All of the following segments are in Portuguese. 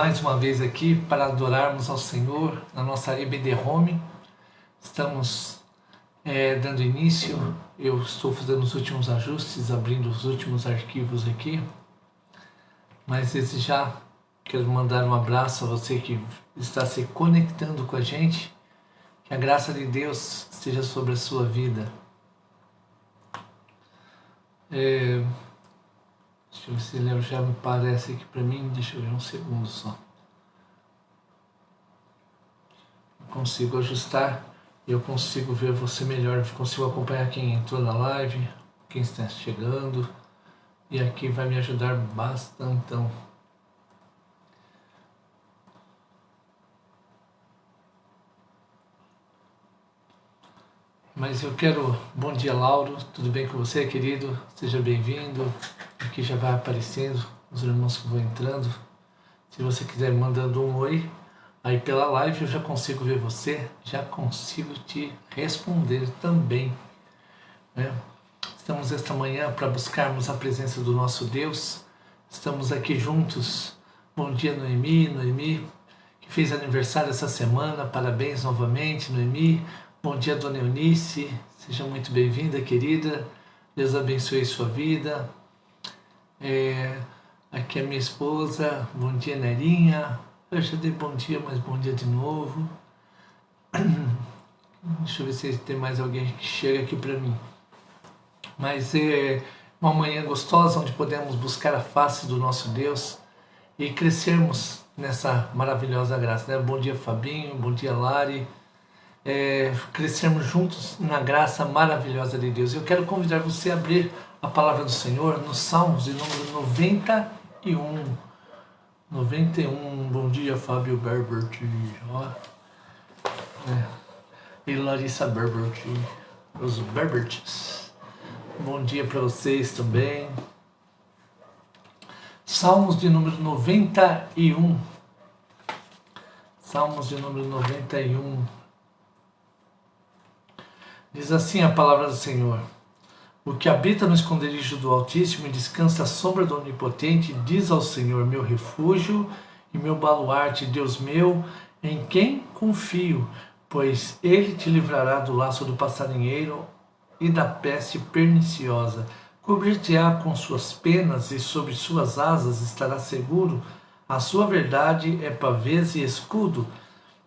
mais uma vez aqui para adorarmos ao Senhor na nossa EBD Home. Estamos dando início, eu estou fazendo os últimos ajustes, abrindo os últimos arquivos aqui, mas desde já quero mandar um abraço a você que está se conectando com a gente, que a graça de Deus esteja sobre a sua vida. Deixa eu ver se ele já me parece aqui para mim, deixa eu ver um segundo só. Eu consigo ajustar, eu consigo ver você melhor, consigo acompanhar quem entrou na live, quem está chegando, e aqui vai me ajudar bastante. Mas eu quero... Bom dia, Lauro, tudo bem com você, querido? Seja bem-vindo. Aqui já vai aparecendo os irmãos que vão entrando. Se você quiser mandando um oi, aí pela live eu já consigo ver você, já consigo te responder também, né? Estamos esta manhã para buscarmos a presença do nosso Deus. Estamos aqui juntos. Bom dia, Noemi, que fez aniversário essa semana. Parabéns novamente, Noemi. Bom dia, Dona Eunice. Seja muito bem-vinda, querida. Deus abençoe sua vida. Aqui é minha esposa. Bom dia, Nerinha. Eu já dei bom dia, mas bom dia de novo. Deixa eu ver se tem mais alguém que chega aqui para mim. Mas é uma manhã gostosa onde podemos buscar a face do nosso Deus e crescermos nessa maravilhosa graça, né? Bom dia, Fabinho. Bom dia, Lari. Crescermos juntos na graça maravilhosa de Deus. Eu quero convidar você a abrir a palavra do Senhor nos Salmos de número 91. Bom dia, Fábio Berbert. E Larissa Berbert. Os Berberts. Bom dia para vocês também. Salmos de número 91. Salmos de número 91. Diz assim a palavra do Senhor: o que habita no esconderijo do Altíssimo e descansa à sombra do Onipotente, diz ao Senhor, meu refúgio e meu baluarte, Deus meu, em quem confio, pois Ele te livrará do laço do passarinheiro e da peste perniciosa. Cobrir-te-á com suas penas e sobre suas asas estará seguro. A sua verdade é pavês e escudo.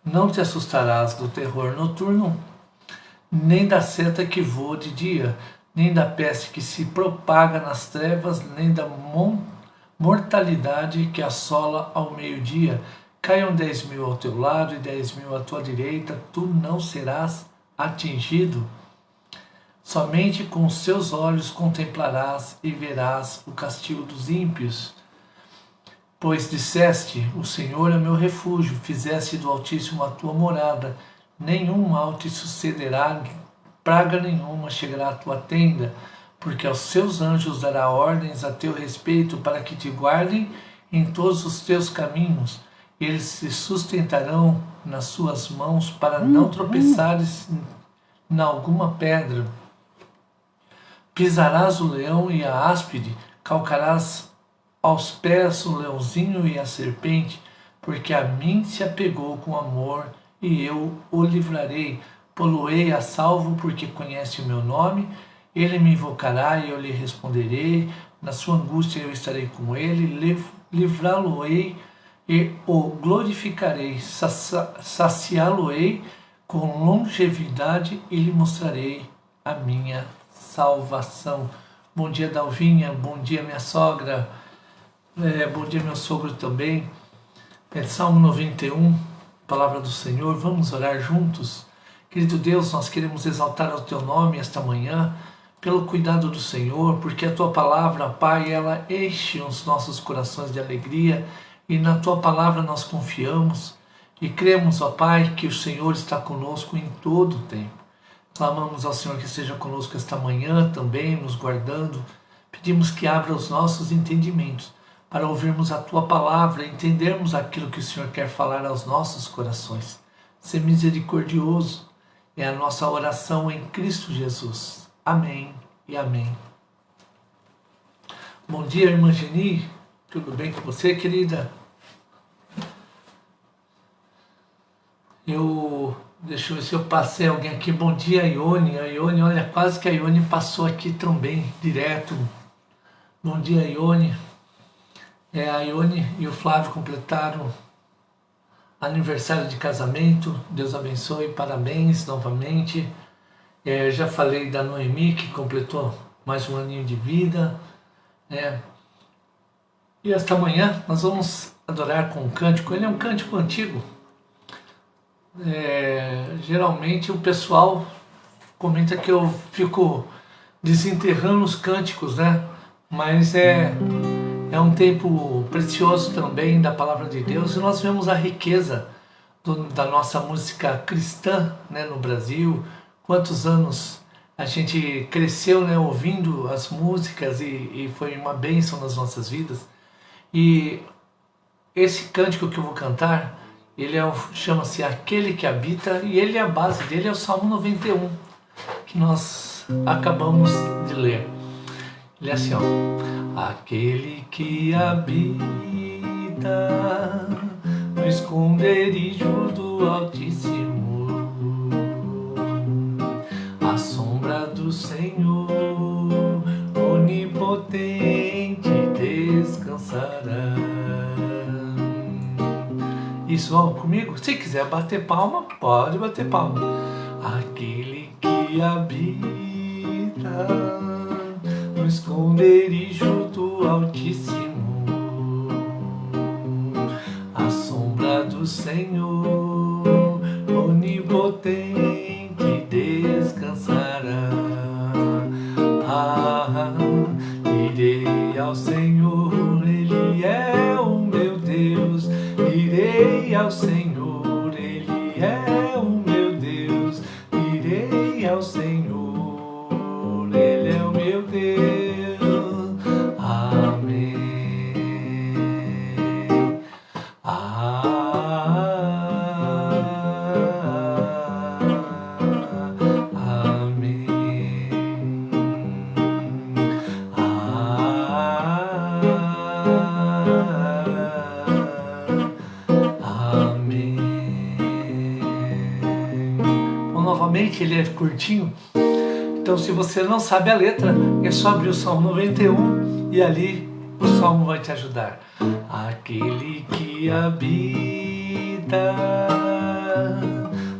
Não te assustarás do terror noturno, nem da seta que voa de dia, nem da peste que se propaga nas trevas, nem da mortalidade que assola ao meio-dia. Caiam 10.000 ao teu lado e 10.000 à tua direita, tu não serás atingido. Somente com os seus olhos contemplarás e verás o castigo dos ímpios. Pois disseste, o Senhor é meu refúgio, fizeste do Altíssimo a tua morada. Nenhum mal te sucederá, praga nenhuma chegará à tua tenda, porque aos seus anjos dará ordens a teu respeito para que te guardem em todos os teus caminhos. Eles se sustentarão nas suas mãos para não tropeçares em alguma pedra. Pisarás o leão e a áspide, calcarás aos pés o leãozinho e a serpente, porque a mim se apegou com amor, e eu o livrarei. Poloei a salvo, porque conhece o meu nome. Ele me invocará e eu lhe responderei. Na sua angústia eu estarei com ele, livrá-lo-ei e o glorificarei. Saciá-lo-ei com longevidade e lhe mostrarei a minha salvação. Bom dia, Dalvinha. Bom dia, minha sogra. Bom dia, meu sogro também. Salmo 91, palavra do Senhor. Vamos orar juntos. Querido Deus, nós queremos exaltar o teu nome esta manhã, pelo cuidado do Senhor, porque a tua palavra, Pai, ela enche os nossos corações de alegria, e na tua palavra nós confiamos e cremos, ó Pai, que o Senhor está conosco em todo o tempo. Clamamos ao Senhor que esteja conosco esta manhã também, nos guardando. Pedimos que abra os nossos entendimentos para ouvirmos a tua palavra e entendermos aquilo que o Senhor quer falar aos nossos corações. Ser misericordioso é a nossa oração em Cristo Jesus. Amém e amém. Bom dia, irmã Geni. Tudo bem com você, querida? Deixa eu ver se eu passei alguém aqui. Bom dia, Ione. A Ione, olha, quase que a Ione passou aqui também, direto. Bom dia, Ione. A Ione e o Flávio completaram aniversário de casamento. Deus abençoe, parabéns novamente. Já falei da Noemi, que completou mais um aninho de vida. E esta manhã nós vamos adorar com um cântico. Ele é um cântico antigo. Geralmente o pessoal comenta que eu fico desenterrando os cânticos, né? Mas é um tempo precioso também da palavra de Deus, e nós vemos a riqueza da nossa música cristã, né, no Brasil. Quantos anos a gente cresceu, né, ouvindo as músicas, e foi uma bênção nas nossas vidas. E esse cântico que eu vou cantar, ele chama-se Aquele que Habita, e a base dele é o Salmo 91, que nós acabamos de ler. Ele é assim, ó: aquele que habita no esconderijo do Altíssimo, à sombra do Senhor onipotente descansará. Isso, vão comigo? Se quiser bater palma, pode bater palma. Aquele que habita no esconderijo do Altíssimo, à sombra do Senhor onipotente descansará. Direi ao Senhor, Ele é o meu Deus. Direi ao Senhor, Ele é o meu Deus. Direi ao Senhor, Ele é o meu Deus. Amém. Novamente, ele é curtinho, então se você não sabe a letra, é só abrir o Salmo 91 e ali o Salmo vai te ajudar. Aquele que habita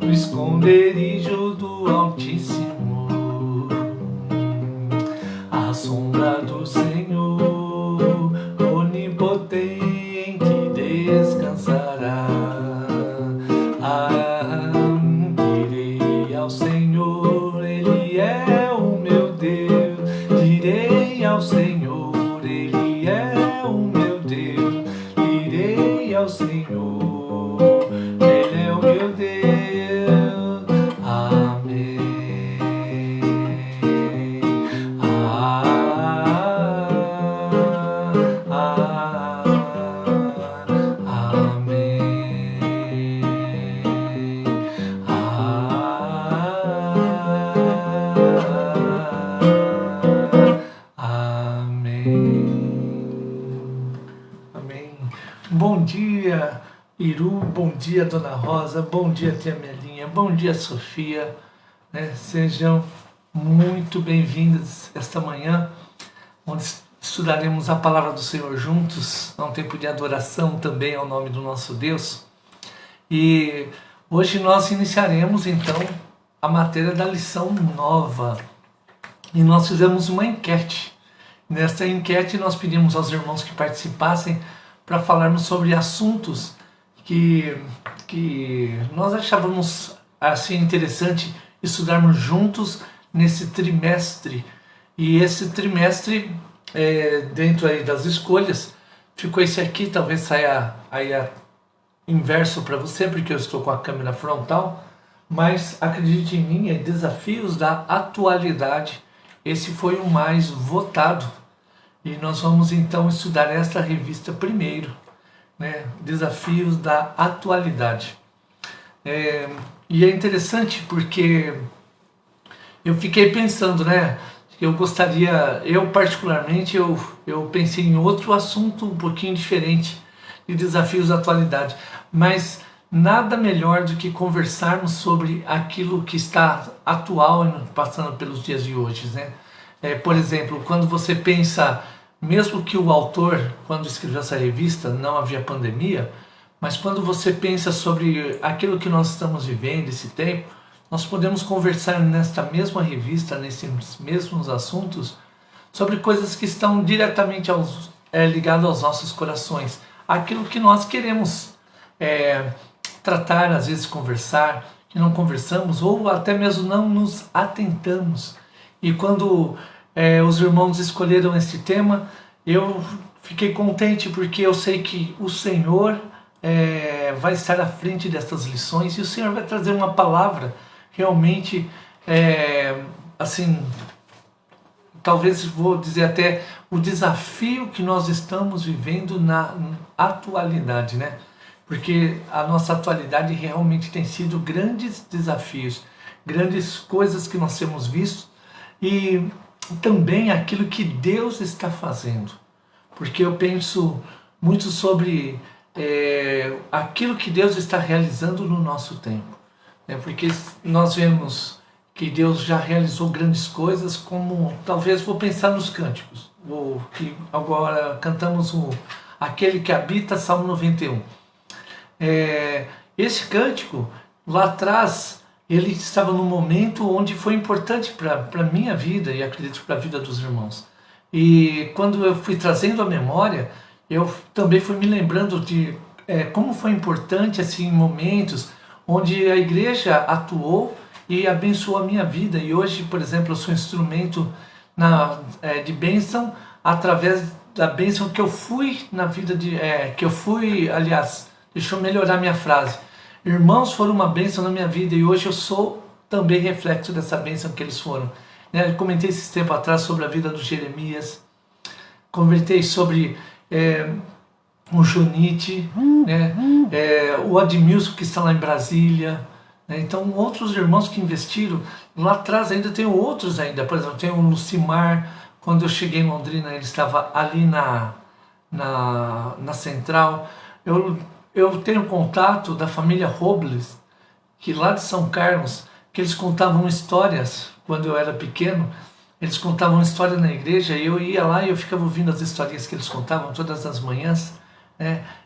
no esconderijo do Altíssimo, à sombra do Senhor onipotente descansará. Direi ao Senhor, Ele é o meu Deus. Direi ao Senhor, Ele é o meu Deus. Direi ao Senhor, Ele é o meu Deus. Amém. Bom dia, Iru, bom dia, Dona Rosa, bom dia, Tia Melinha, bom dia, Sofia, né? Sejam muito bem-vindas esta manhã, onde estudaremos a palavra do Senhor juntos, é um tempo de adoração também ao nome do nosso Deus. E hoje nós iniciaremos então a matéria da lição nova, e nós fizemos uma enquete. Nesta enquete nós pedimos aos irmãos que participassem para falarmos sobre assuntos que nós achávamos assim interessante estudarmos juntos nesse trimestre. E esse trimestre, dentro aí das escolhas, ficou esse aqui. Talvez saia aí inverso para você, porque eu estou com a câmera frontal, mas acredite em mim, é Desafios da Atualidade. Esse foi o mais votado. E nós vamos então estudar esta revista primeiro, né? Desafios da Atualidade. E é interessante porque eu fiquei pensando, né? Eu gostaria, eu particularmente, eu pensei em outro assunto um pouquinho diferente de Desafios da Atualidade. Mas nada melhor do que conversarmos sobre aquilo que está atual e passando pelos dias de hoje, né? Por exemplo, quando você pensa, mesmo que o autor, quando escreveu essa revista, não havia pandemia, mas quando você pensa sobre aquilo que nós estamos vivendo, esse tempo, nós podemos conversar nesta mesma revista, nesses mesmos assuntos, sobre coisas que estão diretamente ligadas aos nossos corações, aquilo que nós queremos tratar, às vezes conversar, que não conversamos, ou até mesmo não nos atentamos. E quando os irmãos escolheram esse tema, eu fiquei contente, porque eu sei que o Senhor vai estar à frente dessas lições, e o Senhor vai trazer uma palavra realmente, assim, talvez vou dizer até o desafio que nós estamos vivendo na atualidade, né? Porque a nossa atualidade realmente tem sido grandes desafios, grandes coisas que nós temos visto, e também aquilo que Deus está fazendo. Porque eu penso muito sobre aquilo que Deus está realizando no nosso tempo. Porque nós vemos que Deus já realizou grandes coisas, como talvez vou pensar nos cânticos, que agora cantamos aquele que habita, Salmo 91. Esse cântico, lá atrás, ele estava num momento onde foi importante para a minha vida, e acredito para a vida dos irmãos. E quando eu fui trazendo a memória, eu também fui me lembrando de como foi importante assim, momentos onde a igreja atuou e abençoou a minha vida. E hoje, por exemplo, eu sou instrumento de bênção através da bênção que eu fui na vida aliás, deixa eu melhorar minha frase. Irmãos foram uma bênção na minha vida, e hoje eu sou também reflexo dessa bênção que eles foram. Eu comentei esse tempo atrás sobre a vida do Jeremias, comentei sobre o Jonite, o Admilson, que está lá em Brasília. Então, outros irmãos que investiram. Lá atrás ainda tem outros ainda. Por exemplo, tem o Lucimar. Quando eu cheguei em Londrina, ele estava ali na Central. Eu tenho contato da família Robles, que lá de São Carlos, que eles contavam histórias. Quando eu era pequeno, eles contavam história na igreja, e eu ia lá e eu ficava ouvindo as historinhas que eles contavam todas as manhãs.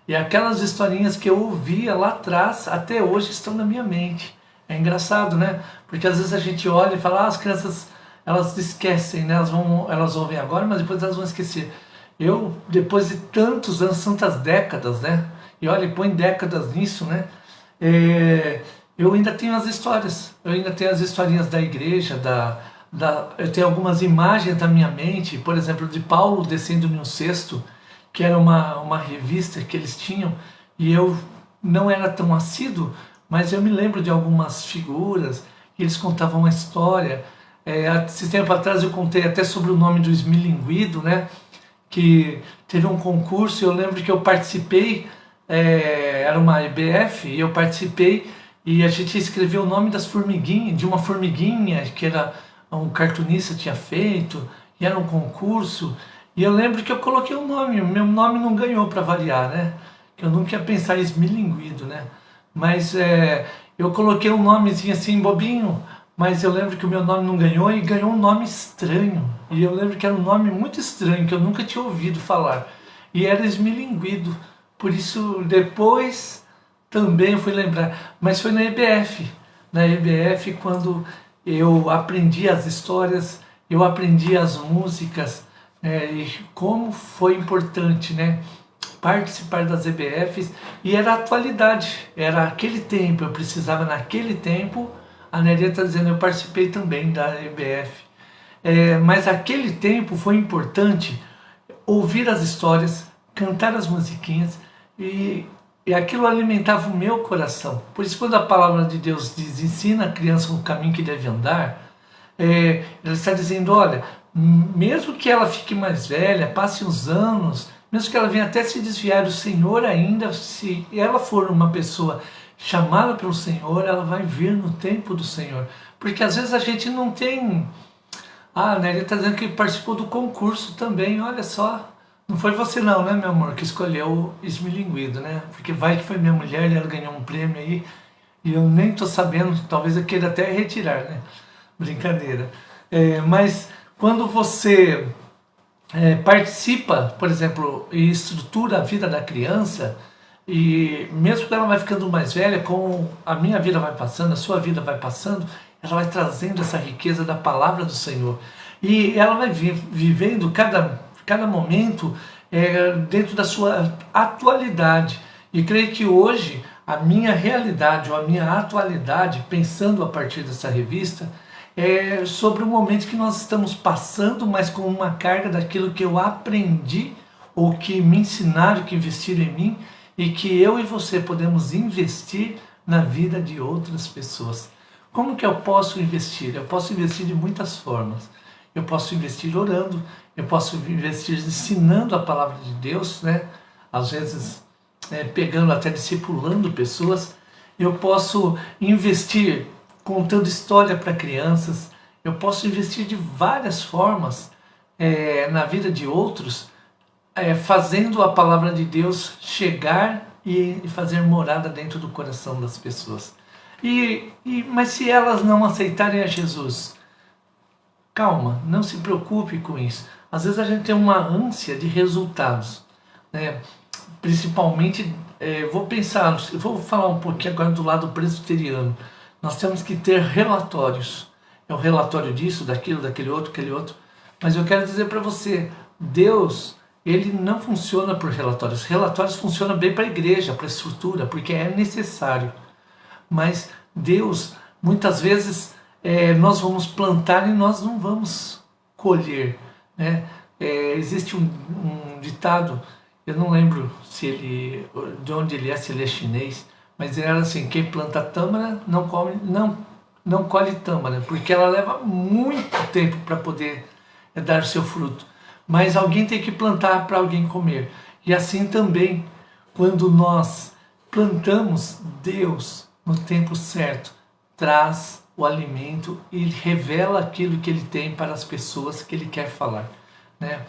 E aquelas historinhas que eu ouvia lá atrás, até hoje estão na minha mente. É engraçado, né? Porque às vezes a gente olha e fala, as crianças, elas esquecem, né? Elas ouvem agora, mas depois elas vão esquecer. Eu, depois de tantos anos, tantas décadas, né? E olha, põe décadas nisso, né? Eu ainda tenho as histórias. Eu ainda tenho as historinhas da igreja, eu tenho algumas imagens na minha mente, por exemplo, de Paulo descendo em um cesto, que era uma revista que eles tinham, e eu não era tão assíduo, mas eu me lembro de algumas figuras, e eles contavam uma história. Esse tempo atrás eu contei até sobre o nome do Esmilinguido, né? Que teve um concurso, eu lembro que eu participei, era uma EBF, e eu participei, e a gente escreveu o nome das formiguinhas, de uma formiguinha que era um cartunista tinha feito, e era um concurso. E eu lembro que eu coloquei um nome, o meu nome não ganhou, para variar, né? Que eu nunca ia pensar em Esmilinguido, né? Mas eu coloquei um nomezinho assim, bobinho, mas eu lembro que o meu nome não ganhou, e ganhou um nome estranho. E eu lembro que era um nome muito estranho, que eu nunca tinha ouvido falar. E era Esmilinguido. Por isso, depois também eu fui lembrar. Mas foi na EBF. Na EBF, quando eu aprendi as histórias, eu aprendi as músicas, e como foi importante, né, participar das EBFs. E era a atualidade, era aquele tempo, eu precisava naquele tempo. A Neria está dizendo, eu participei também da EBF. Mas aquele tempo foi importante ouvir as histórias, cantar as musiquinhas, e aquilo alimentava o meu coração. Por isso, quando a palavra de Deus diz, ensina a criança o caminho que deve andar, ela está dizendo, olha, mesmo que ela fique mais velha, passe uns anos, mesmo que ela venha até se desviar do Senhor ainda, se ela for uma pessoa chamada pelo Senhor, ela vai vir no tempo do Senhor. Porque às vezes a gente não tem... né, ele está dizendo que participou do concurso também, olha só. Não foi você não, né, meu amor, que escolheu o esmilinguido, né? Porque vai que foi minha mulher e ela ganhou um prêmio aí e eu nem tô sabendo, talvez eu queira até retirar, né? Brincadeira. Mas quando você participa, por exemplo, e estrutura a vida da criança, e mesmo que ela vai ficando mais velha, com a minha vida vai passando, a sua vida vai passando, ela vai trazendo essa riqueza da palavra do Senhor. E ela vai vivendo cada momento dentro da sua atualidade. E creio que hoje a minha realidade ou a minha atualidade, pensando a partir dessa revista, sobre o momento que nós estamos passando, mas com uma carga daquilo que eu aprendi ou que me ensinaram, que investiram em mim e que eu e você podemos investir na vida de outras pessoas. Como que eu posso investir? Eu posso investir de muitas formas. Eu posso investir orando, eu posso investir ensinando a palavra de Deus, né? Às vezes pegando até discipulando pessoas. Eu posso investir contando história para crianças. Eu posso investir de várias formas na vida de outros, fazendo a palavra de Deus chegar e fazer morada dentro do coração das pessoas. Mas se elas não aceitarem a Jesus, calma, não se preocupe com isso. Às vezes a gente tem uma ânsia de resultados, né? Principalmente, vou falar um pouquinho agora do lado presbiteriano. Nós temos que ter relatórios. É o relatório disso, daquilo, daquele outro, aquele outro. Mas eu quero dizer para você, Deus, ele não funciona por relatórios. Relatórios funcionam bem para a igreja, para a estrutura, porque é necessário. Mas Deus, muitas vezes, nós vamos plantar e nós não vamos colher, né? Existe um ditado, eu não lembro de onde ele é, se ele é chinês, mas era assim: quem planta tâmara não colhe tâmara, porque ela leva muito tempo para poder dar seu fruto. Mas alguém tem que plantar para alguém comer. E assim também, quando nós plantamos, Deus, no tempo certo, traz o alimento e revela aquilo que ele tem para as pessoas que ele quer falar, né?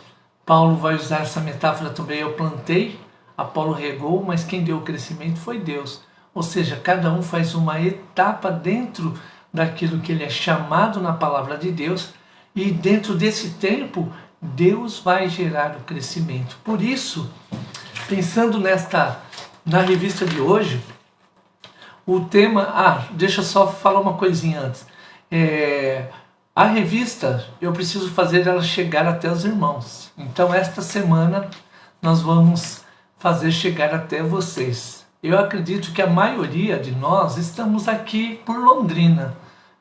Paulo vai usar essa metáfora também: eu plantei, Apolo regou, mas quem deu o crescimento foi Deus. Ou seja, cada um faz uma etapa dentro daquilo que ele é chamado na palavra de Deus, e dentro desse tempo Deus vai gerar o crescimento. Por isso, pensando na revista de hoje, o tema... deixa eu só falar uma coisinha antes. A revista, eu preciso fazer ela chegar até os irmãos. Então, esta semana, nós vamos fazer chegar até vocês. Eu acredito que a maioria de nós estamos aqui por Londrina,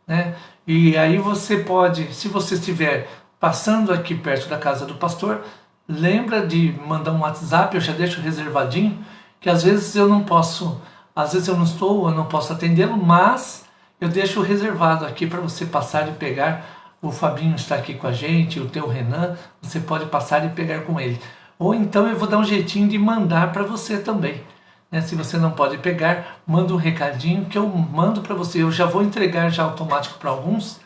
né? E aí você pode, se você estiver passando aqui perto da casa do pastor, lembra de mandar um WhatsApp, eu já deixo reservadinho, que às vezes eu não posso, às vezes eu não estou, eu não posso atendê-lo, mas eu deixo reservado aqui para você passar e pegar. O Fabinho está aqui com a gente, o teu Renan, você pode passar e pegar com ele. Ou então eu vou dar um jeitinho de mandar para você também, né? Se você não pode pegar, manda um recadinho que eu mando para você. Eu já vou entregar já automático para alguns,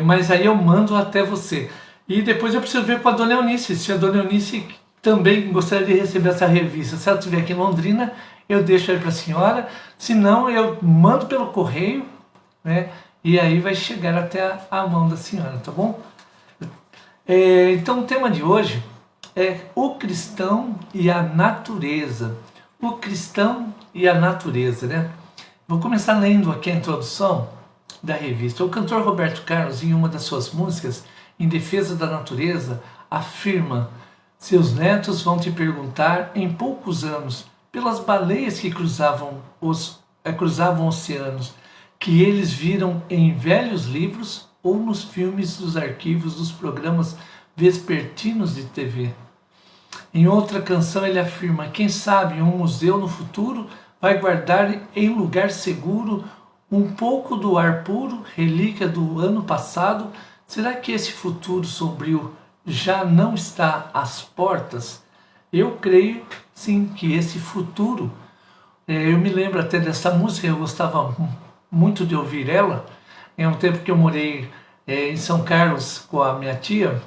mas aí eu mando até você. E depois eu preciso ver com a Dona Eunice, se a Dona Eunice também gostaria de receber essa revista. Se ela estiver aqui em Londrina, eu deixo aí para a senhora. Se não, eu mando pelo correio, né? E aí vai chegar até a mão da senhora, tá bom? Então o tema de hoje é o cristão e a natureza. O cristão e a natureza, né? Vou começar lendo aqui a introdução da revista. O cantor Roberto Carlos, em uma das suas músicas, Em Defesa da Natureza, afirma: seus netos vão te perguntar em poucos anos pelas baleias que cruzavam oceanos, que eles viram em velhos livros ou nos filmes dos arquivos dos programas vespertinos de TV. Em outra canção ele afirma: quem sabe um museu no futuro vai guardar em lugar seguro um pouco do ar puro, relíquia do ano passado. Será que esse futuro sombrio já não está às portas? Eu creio sim que esse futuro, eu me lembro até dessa música, eu gostava muito de ouvir ela. É um tempo que eu morei em São Carlos com a minha tia,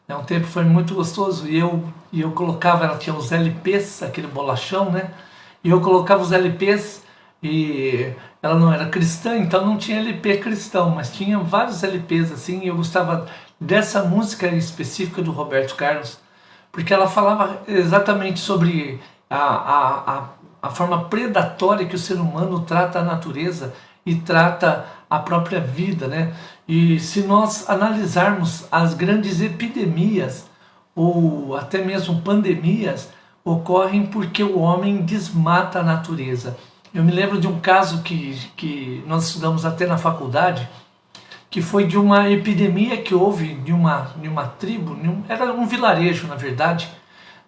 Um tempo foi muito gostoso e eu colocava, ela tinha os LPs, aquele bolachão, né? E eu colocava os LPs e ela não era cristã, então não tinha LP cristão, mas tinha vários LPs assim, e eu gostava dessa música específica do Roberto Carlos, porque ela falava exatamente sobre a forma predatória que o ser humano trata a natureza e trata a própria vida, né? E se nós analisarmos as grandes epidemias ou até mesmo pandemias, ocorrem porque o homem desmata a natureza. Eu me lembro de um caso que nós estudamos até na faculdade, que foi de uma epidemia que houve de uma tribo, era um vilarejo, na verdade,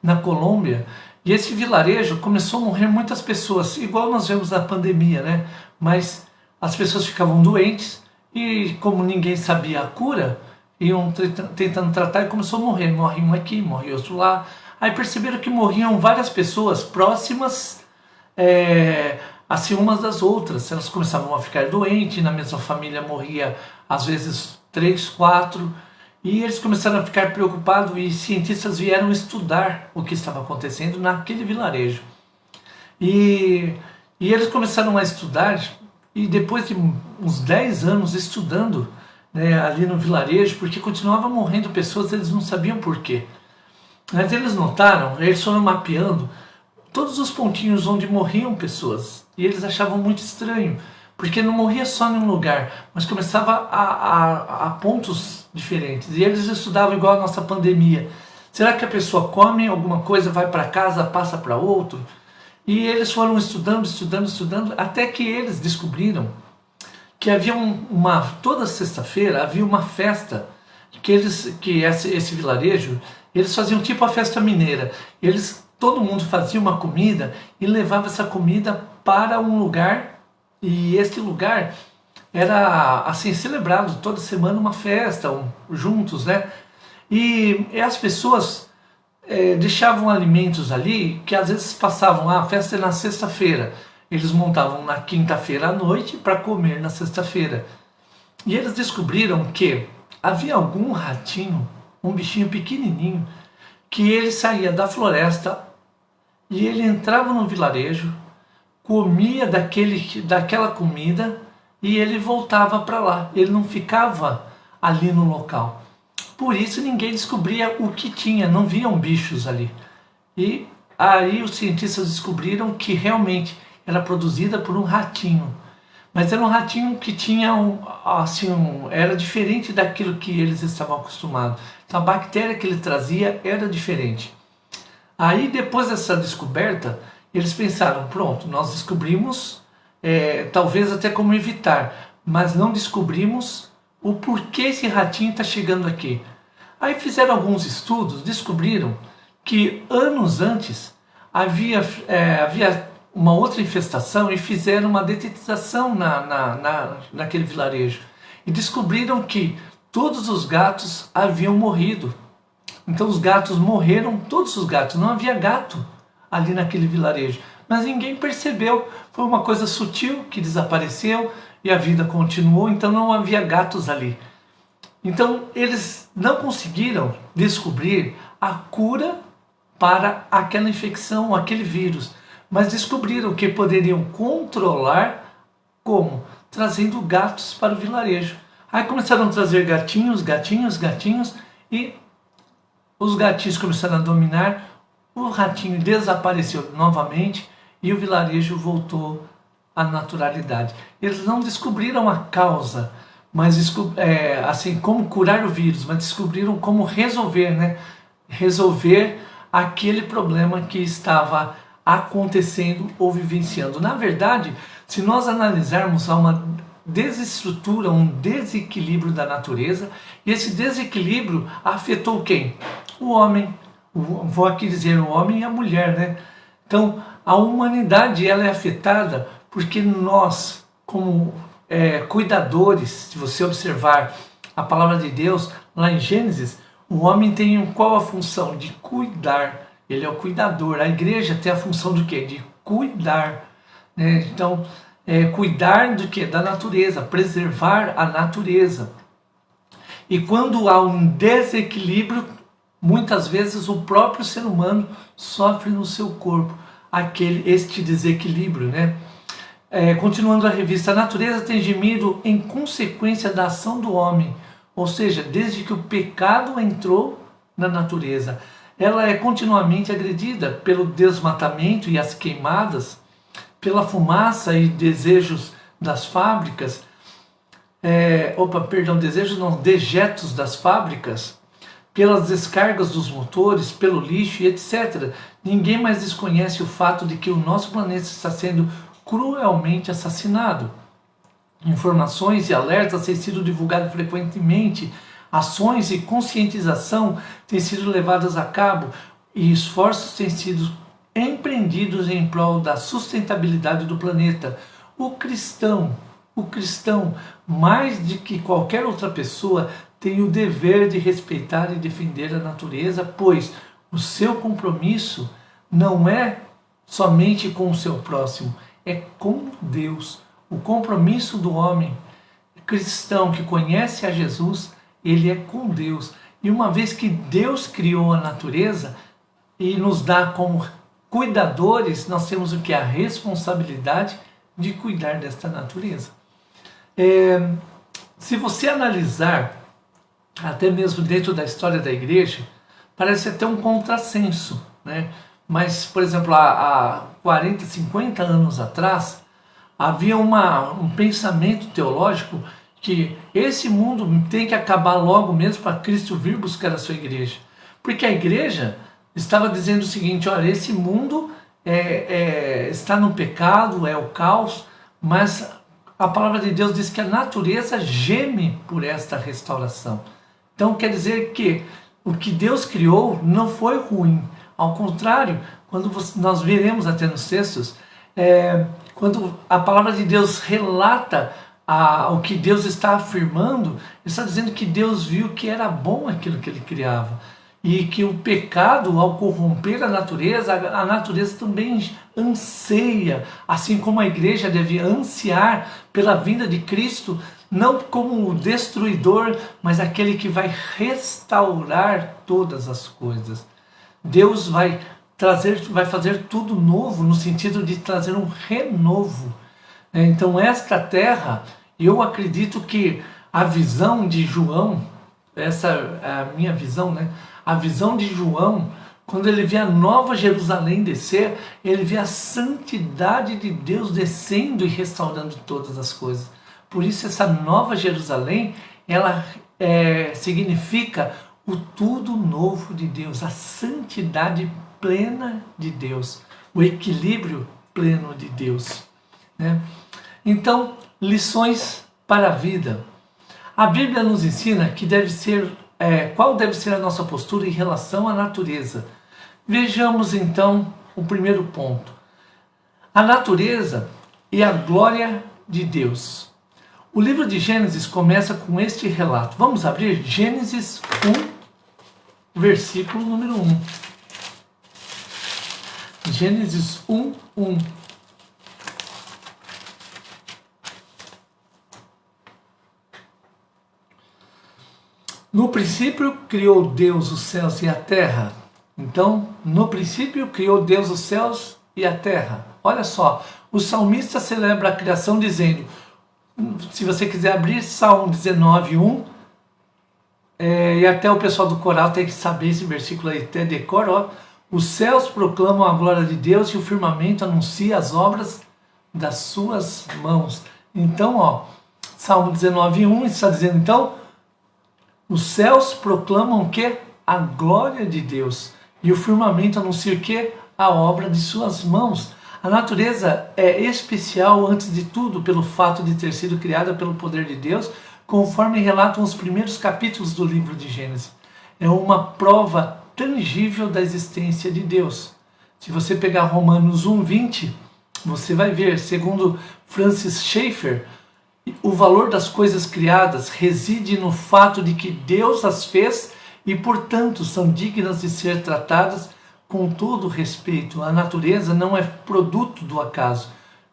na Colômbia, e esse vilarejo começou a morrer muitas pessoas, igual nós vemos na pandemia, né? Mas as pessoas ficavam doentes e como ninguém sabia a cura, iam tentando tratar e começou a morrer. Morre um aqui, morre outro lá. Aí perceberam que morriam várias pessoas próximas, assim umas das outras. Elas começavam a ficar doentes, na mesma família morria às vezes 3, 4. E eles começaram a ficar preocupados e cientistas vieram estudar o que estava acontecendo naquele vilarejo. E, e eles começaram a estudar, e depois de uns 10 anos estudando, né, ali no vilarejo, porque continuava morrendo pessoas, eles não sabiam por quê. Mas eles notaram, eles foram mapeando todos os pontinhos onde morriam pessoas. E eles achavam muito estranho, porque não morria só em um lugar, mas começava a pontos diferentes. E eles estudavam igual a nossa pandemia. Será que a pessoa come alguma coisa, vai para casa, passa para outro? E eles foram estudando, estudando, estudando, até que eles descobriram que havia toda sexta-feira havia uma festa que esse vilarejo, eles faziam tipo a festa mineira. Todo mundo fazia uma comida e levava essa comida para um lugar, e esse lugar era assim celebrado toda semana, uma festa, juntos, né? E as pessoas deixavam alimentos ali que às vezes passavam, a festa é na sexta-feira, eles montavam na quinta-feira à noite para comer na sexta-feira. E eles descobriram que havia algum ratinho, um bichinho pequenininho, que ele saía da floresta e ele entrava no vilarejo, comia daquela comida e ele voltava para lá. Ele não ficava ali no local. Por isso ninguém descobria o que tinha, não viam bichos ali. E aí os cientistas descobriram que realmente era produzida por um ratinho. Mas era um ratinho que tinha era diferente daquilo que eles estavam acostumados. Então a bactéria que ele trazia era diferente. Aí depois dessa descoberta, eles pensaram, pronto, nós descobrimos, talvez até como evitar, mas não descobrimos o porquê esse ratinho está chegando aqui. Aí fizeram alguns estudos, descobriram que anos antes havia uma outra infestação e fizeram uma detetização naquele vilarejo. E descobriram que todos os gatos haviam morrido. Então os gatos morreram, todos os gatos, não havia gato ali naquele vilarejo. Mas ninguém percebeu, foi uma coisa sutil que desapareceu e a vida continuou, então não havia gatos ali. Então eles não conseguiram descobrir a cura para aquela infecção, aquele vírus, mas descobriram que poderiam controlar como? Trazendo gatos para o vilarejo. Aí começaram a trazer gatinhos, gatinhos, gatinhos, e os gatinhos começaram a dominar, o ratinho desapareceu novamente e o vilarejo voltou à naturalidade. Eles não descobriram a causa, mas assim, como curar o vírus, mas descobriram como resolver, né? Resolver aquele problema que estava acontecendo ou vivenciando. Na verdade, se nós analisarmos, há uma desestrutura, um desequilíbrio da natureza, e esse desequilíbrio afetou quem? O homem. Vou aqui dizer o homem e a mulher, né? Então, a humanidade ela é afetada porque nós, como cuidadores, se você observar a palavra de Deus, lá em Gênesis, o homem tem qual a função? De cuidar. Ele é o cuidador. A igreja tem a função do quê? De cuidar. Né? Então, cuidar do quê? Da natureza, preservar a natureza. E quando há um desequilíbrio, muitas vezes o próprio ser humano sofre no seu corpo este desequilíbrio, né? Continuando a revista, a natureza tem gemido em consequência da ação do homem, ou seja, desde que o pecado entrou na natureza. Ela é continuamente agredida pelo desmatamento e as queimadas, pela fumaça e desejos das fábricas, dejetos das fábricas, pelas descargas dos motores, pelo lixo e etc. Ninguém mais desconhece o fato de que o nosso planeta está sendo cruelmente assassinado. Informações e alertas têm sido divulgados frequentemente, ações e conscientização têm sido levadas a cabo e esforços têm sido empreendidos em prol da sustentabilidade do planeta. O cristão, mais do que qualquer outra pessoa, tem o dever de respeitar e defender a natureza, pois o seu compromisso não é somente com o seu próximo, é com Deus. O compromisso do homem cristão que conhece a Jesus, ele é com Deus. E uma vez que Deus criou a natureza e nos dá como cuidadores, nós temos o que? A responsabilidade de cuidar desta natureza. Se você analisar, até mesmo dentro da história da igreja, parece até um contrassenso, né? Mas, por exemplo, há 40, 50 anos atrás, havia um pensamento teológico que esse mundo tem que acabar logo mesmo para Cristo vir buscar a sua igreja. Porque a igreja estava dizendo o seguinte: olha, esse mundo está no pecado, é o caos, mas a palavra de Deus diz que a natureza geme por esta restauração. Então quer dizer que o que Deus criou não foi ruim. Ao contrário, quando nós veremos até nos textos, quando a palavra de Deus relata o que Deus está afirmando, ele está dizendo que Deus viu que era bom aquilo que ele criava. E que o pecado, ao corromper a natureza também anseia, assim como a igreja deve ansiar pela vinda de Cristo, não como o destruidor, mas aquele que vai restaurar todas as coisas. Deus vai fazer tudo novo, no sentido de trazer um renovo. Então esta terra, eu acredito que a visão de João, essa é a minha visão, né? A visão de João, quando ele vê a nova Jerusalém descer, ele vê a santidade de Deus descendo e restaurando todas as coisas. Por isso essa nova Jerusalém, ela significa o tudo novo de Deus, a santidade plena de Deus, o equilíbrio pleno de Deus, né? Então, lições para a vida. A Bíblia nos ensina que qual deve ser a nossa postura em relação à natureza. Vejamos então o primeiro ponto. A natureza e a glória de Deus. O livro de Gênesis começa com este relato. Vamos abrir Gênesis 1, versículo número 1. Gênesis 1, 1. No princípio criou Deus os céus e a terra. Então, no princípio criou Deus os céus e a terra. Olha só, o salmista celebra a criação dizendo, se você quiser abrir Salmo 19, 1, e até o pessoal do coral tem que saber esse versículo aí, até decora, ó. Os céus proclamam a glória de Deus e o firmamento anuncia as obras das suas mãos. Então, ó, Salmo 19, 1 está dizendo, então, os céus proclamam o quê? A glória de Deus. E o firmamento anuncia o quê? A obra de suas mãos. A natureza é especial, antes de tudo, pelo fato de ter sido criada pelo poder de Deus, conforme relatam os primeiros capítulos do livro de Gênesis. É uma prova tangível da existência de Deus. Se você pegar Romanos 1:20, você vai ver, segundo Francis Schaeffer, o valor das coisas criadas reside no fato de que Deus as fez e, portanto, são dignas de ser tratadas com todo respeito. A natureza não é produto do acaso.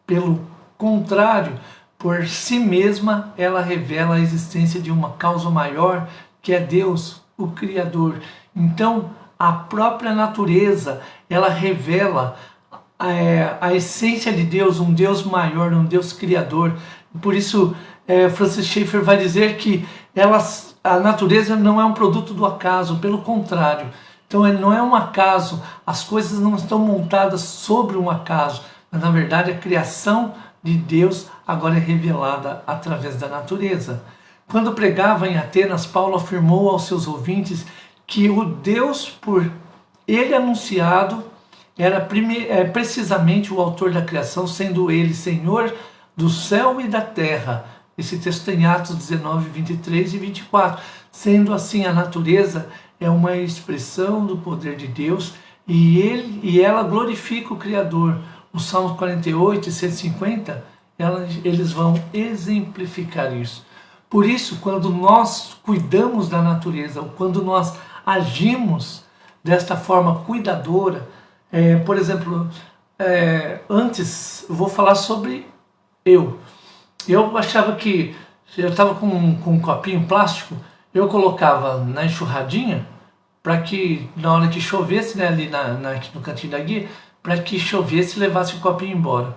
Pelo contrário, por si mesma, ela revela a existência de uma causa maior, que é Deus, o Criador. Então, a própria natureza, ela revela a essência de Deus, um Deus maior, um Deus criador. Por isso, Francis Schaeffer vai dizer que a natureza não é um produto do acaso, pelo contrário. Então, ele não é um acaso, as coisas não estão montadas sobre um acaso, mas na verdade a criação de Deus agora é revelada através da natureza. Quando pregava em Atenas, Paulo afirmou aos seus ouvintes que o Deus por ele anunciado era precisamente o autor da criação, sendo ele Senhor do céu e da terra. Esse texto tem Atos 19, 23 e 24. Sendo assim, a natureza é uma expressão do poder de Deus e ela glorifica o Criador. O Salmo 48 e 150, eles vão exemplificar isso. Por isso, quando nós cuidamos da natureza, ou quando nós agimos desta forma cuidadora, por exemplo, antes eu vou falar sobre eu. Eu achava que eu estava com um copinho plástico, eu colocava na enxurradinha para que na hora que chovesse, né, ali no cantinho da guia, para que chovesse e levasse o copinho embora.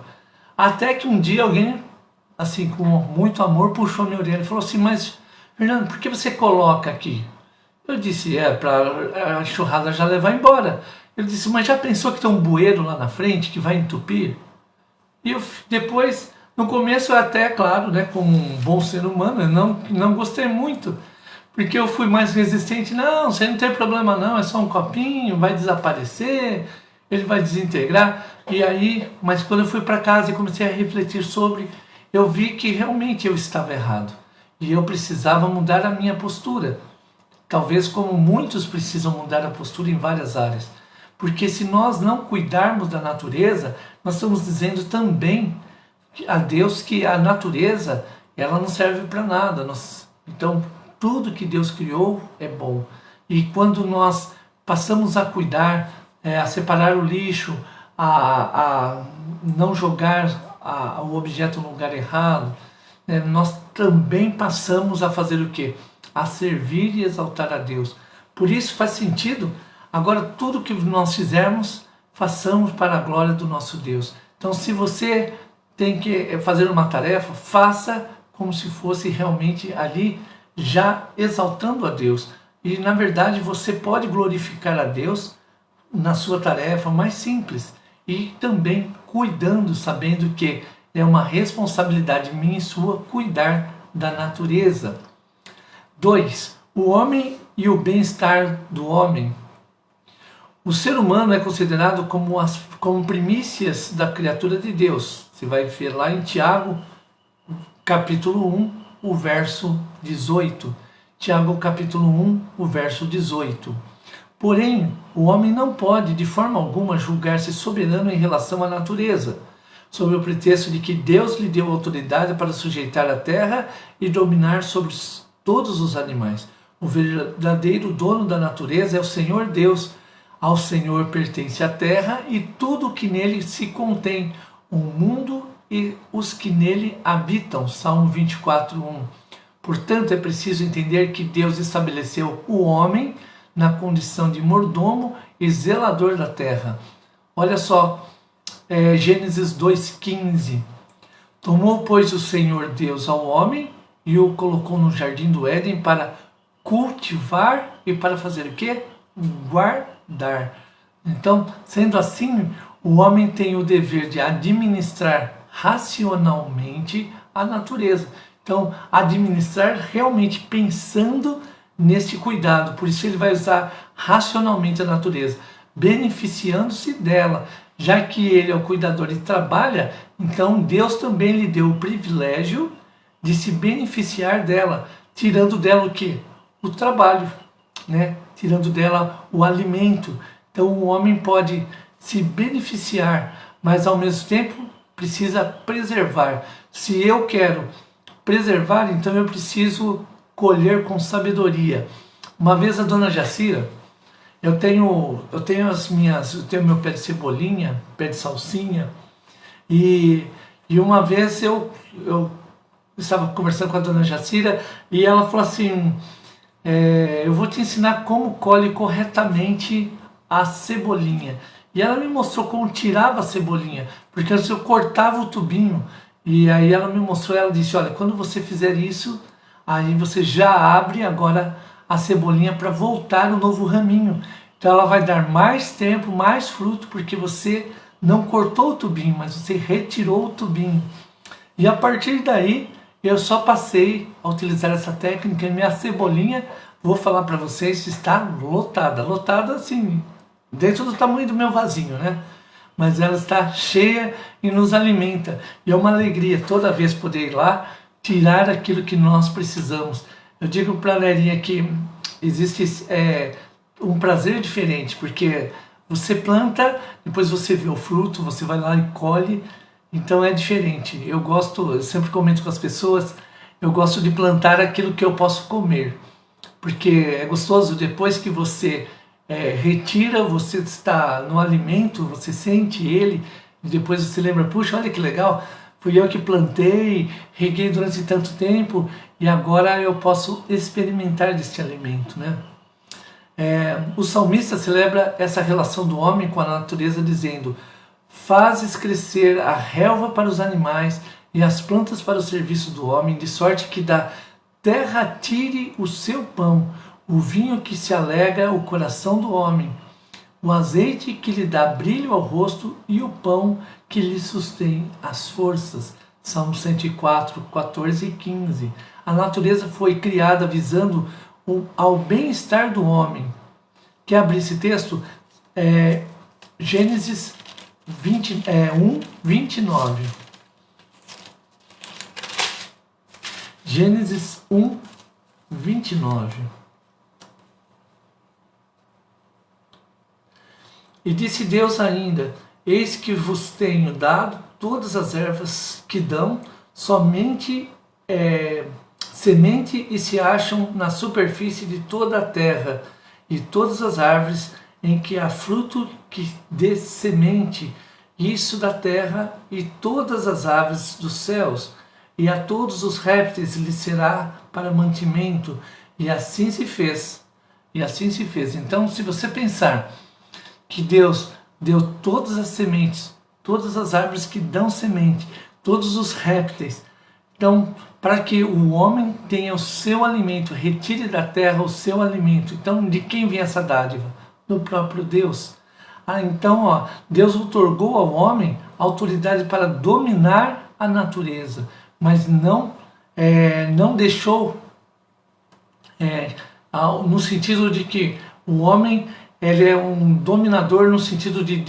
Até que um dia alguém, assim, com muito amor, puxou minha orelha e falou assim: mas, Fernando, por que você coloca aqui? Eu disse: para a enxurrada já levar embora. Ele disse: mas já pensou que tem um bueiro lá na frente que vai entupir? E eu, depois, no começo, eu até, claro, né, como um bom ser humano, eu não gostei muito, porque eu fui mais resistente. Não, você não tem problema não, é só um copinho, vai desaparecer, ele vai desintegrar. E aí, mas quando eu fui para casa e comecei a refletir sobre, eu vi que realmente eu estava errado. E eu precisava mudar a minha postura. Talvez como muitos precisam mudar a postura em várias áreas. Porque se nós não cuidarmos da natureza, nós estamos dizendo também a Deus que a natureza, ela não serve para nada. Então, tudo que Deus criou é bom. E quando nós passamos a cuidar, a separar o lixo, a não jogar o objeto no lugar errado, nós também passamos a fazer o quê? A servir e exaltar a Deus. Por isso faz sentido, agora tudo que nós fizermos, façamos para a glória do nosso Deus. Então, se você tem que fazer uma tarefa, faça como se fosse realmente ali já exaltando a Deus. E na verdade você pode glorificar a Deus na sua tarefa mais simples e também cuidando, sabendo que é uma responsabilidade minha e sua cuidar da natureza. 2. O homem e o bem-estar do homem. O ser humano é considerado como primícias da criatura de Deus. Você vai ver lá em Tiago, capítulo 1, o verso 18. Tiago, capítulo 1, o verso 18. Porém, o homem não pode, de forma alguma, julgar-se soberano em relação à natureza, sob o pretexto de que Deus lhe deu autoridade para sujeitar a terra e dominar sobre todos os animais. O verdadeiro dono da natureza é o Senhor Deus. Ao Senhor pertence a terra e tudo o que nele se contém, o mundo e os que nele habitam. Salmo 24, 1. Portanto, é preciso entender que Deus estabeleceu o homem na condição de mordomo e zelador da terra. Olha só, Gênesis 2,15. Tomou, pois, o Senhor Deus ao homem e o colocou no jardim do Éden para cultivar e para fazer o quê? Guardar. Então, sendo assim, o homem tem o dever de administrar racionalmente a natureza. Então, administrar realmente pensando neste cuidado. Por isso ele vai usar racionalmente a natureza, beneficiando-se dela. Já que ele é o cuidador e trabalha, então Deus também lhe deu o privilégio de se beneficiar dela, tirando dela o quê? O trabalho, né? Tirando dela o alimento. Então o homem pode se beneficiar, mas ao mesmo tempo precisa preservar. Se eu quero preservar, então eu preciso colher com sabedoria. Uma vez a dona Jacira, eu tenho meu pé de cebolinha, pé de salsinha, e uma vez eu estava conversando com a dona Jacira e ela falou assim: eu vou te ensinar como colhe corretamente a cebolinha. E ela me mostrou como tirava a cebolinha, porque antes eu cortava o tubinho, e aí ela me mostrou, ela disse, olha, quando você fizer isso, aí você já abre agora a cebolinha para voltar o novo raminho. Então ela vai dar mais tempo, mais fruto, porque você não cortou o tubinho, mas você retirou o tubinho. E a partir daí, eu só passei a utilizar essa técnica e minha cebolinha, vou falar para vocês, está lotada. Lotada assim, dentro do tamanho do meu vasinho, né? Mas ela está cheia e nos alimenta. E é uma alegria toda vez poder ir lá, tirar aquilo que nós precisamos. Eu digo para a Lerinha que existe um prazer diferente, porque você planta, depois você vê o fruto, você vai lá e colhe, então é diferente. Eu sempre comento com as pessoas, eu gosto de plantar aquilo que eu posso comer, porque é gostoso depois que você retira, você está no alimento, você sente ele, e depois você lembra, puxa, olha que legal, fui eu que plantei, reguei durante tanto tempo, e agora eu posso experimentar deste alimento, né? O salmista celebra essa relação do homem com a natureza dizendo: fazes crescer a relva para os animais e as plantas para o serviço do homem, de sorte que da terra tire o seu pão, o vinho que se alegra o coração do homem, o azeite que lhe dá brilho ao rosto e o pão que lhe sustém as forças. Salmo 104, 14 e 15. A natureza foi criada visando ao bem-estar do homem. Quer abrir esse texto? Gênesis 1, 29. Gênesis 1, 29. E disse Deus ainda: eis que vos tenho dado todas as ervas que dão somente semente e se acham na superfície de toda a terra, e todas as árvores em que há fruto que dê semente, isso da terra, e todas as aves dos céus, e a todos os répteis lhe será para mantimento, e assim se fez. E assim se fez. Então, se você pensar que Deus deu todas as sementes, todas as árvores que dão semente, todos os répteis, então, para que o homem tenha o seu alimento, retire da terra o seu alimento. Então, de quem vem essa dádiva? Do próprio Deus. Então, Deus outorgou ao homem autoridade para dominar a natureza, mas não deixou no sentido de que o homem ele é um dominador no sentido de